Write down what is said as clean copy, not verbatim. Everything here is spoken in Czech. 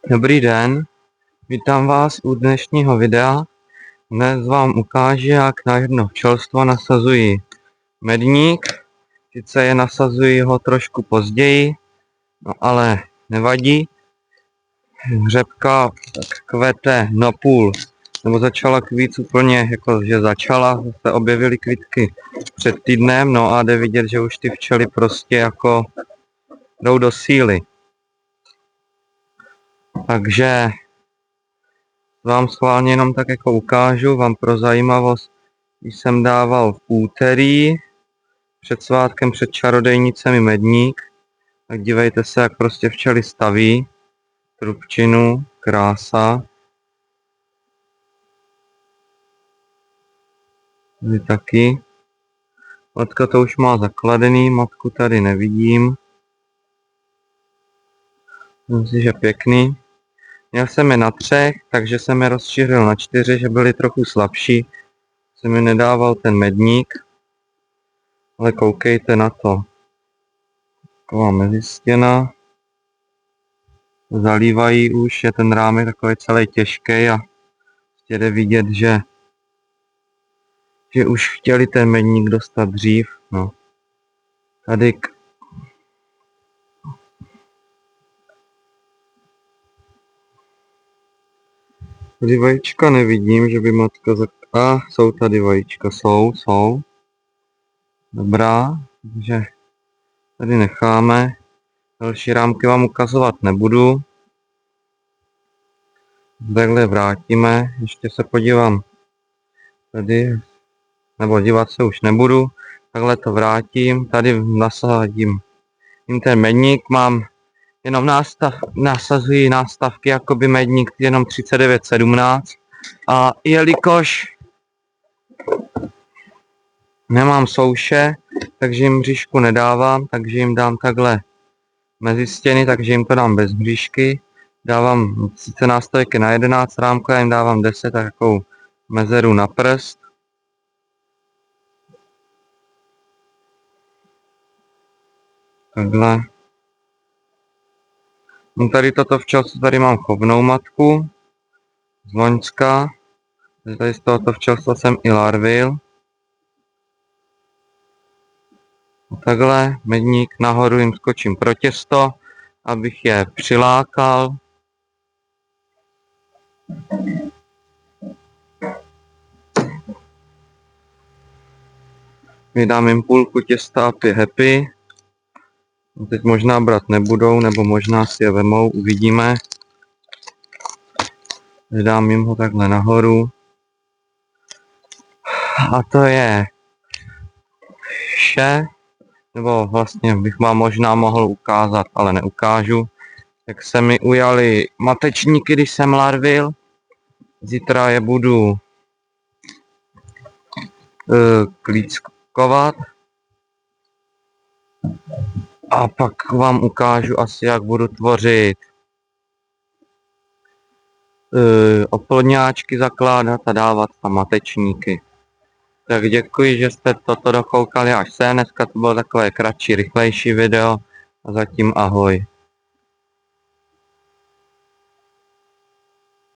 Dobrý den, vítám vás u dnešního videa. Dnes vám ukážu, jak na jedno včelstvo nasazuji medník. Sice je nasazuji ho trošku později, no ale nevadí. Řepka tak kvete napůl, nebo začala kvít úplně, jakože začala, se objevily kvitky před týdnem, no a jde vidět, že už ty včely prostě jako jdou do síly. Takže vám schválně jenom tak jako ukážu, vám pro zajímavost, jsem dával v úterý před svátkem před čarodejnicemi medník, tak dívejte se, jak prostě včely staví, trubčinu, krása. Tady taky. Matka to už má zakladený, matku tady nevidím. Myslím si, že pěkný. Měl jsem je na 3, takže jsem je rozšířil na 4, že byly trochu slabší. Jsem mi nedával ten medník. Ale koukejte na to. Taková mezistěna. Zalívají už, je ten rámek takový celý těžký a jde vidět, že už chtěli ten medník dostat dřív. No. Tady vajíčka nevidím, že by matka jsou tady vajíčka, jsou. Dobrá, takže tady necháme. Další rámky vám ukazovat nebudu. Takhle vrátíme, ještě se podívám tady, nebo dívat se už nebudu. Takhle to vrátím, tady nasadím ten medník, mám jenom nasazuji nástavky jakoby medník jenom 3917 a jelikož nemám souše, takže jim mřížku nedávám, takže jim dám takhle mezi stěny, takže jim to dám bez mřížky. Dávám sice nástavky na 11 rámku, já jim dávám 10, takovou mezeru na prst. Takhle. No tady toto včelstvo, tady mám chovnou matku z loňska. Tady z tohoto včelstva jsem i larvil. Takhle medník nahoru jim skočím pro těsto, abych je přilákal. Vydám jim půlku těsta a 5 happy. Teď možná brát nebudou, nebo možná si je vemou, uvidíme. Vydám jim ho takhle nahoru. A to je vše. Nebo vlastně bych vám možná mohl ukázat, ale neukážu. Jak se mi ujaly matečníky, když jsem larvil. Zítra je budu klíckovat. A pak vám ukážu asi, jak budu tvořit oplodňáčky zakládat a dávat tam matečníky. Tak děkuji, že jste toto dokoukali až sem. Dneska to bylo takové kratší, rychlejší video. A zatím ahoj.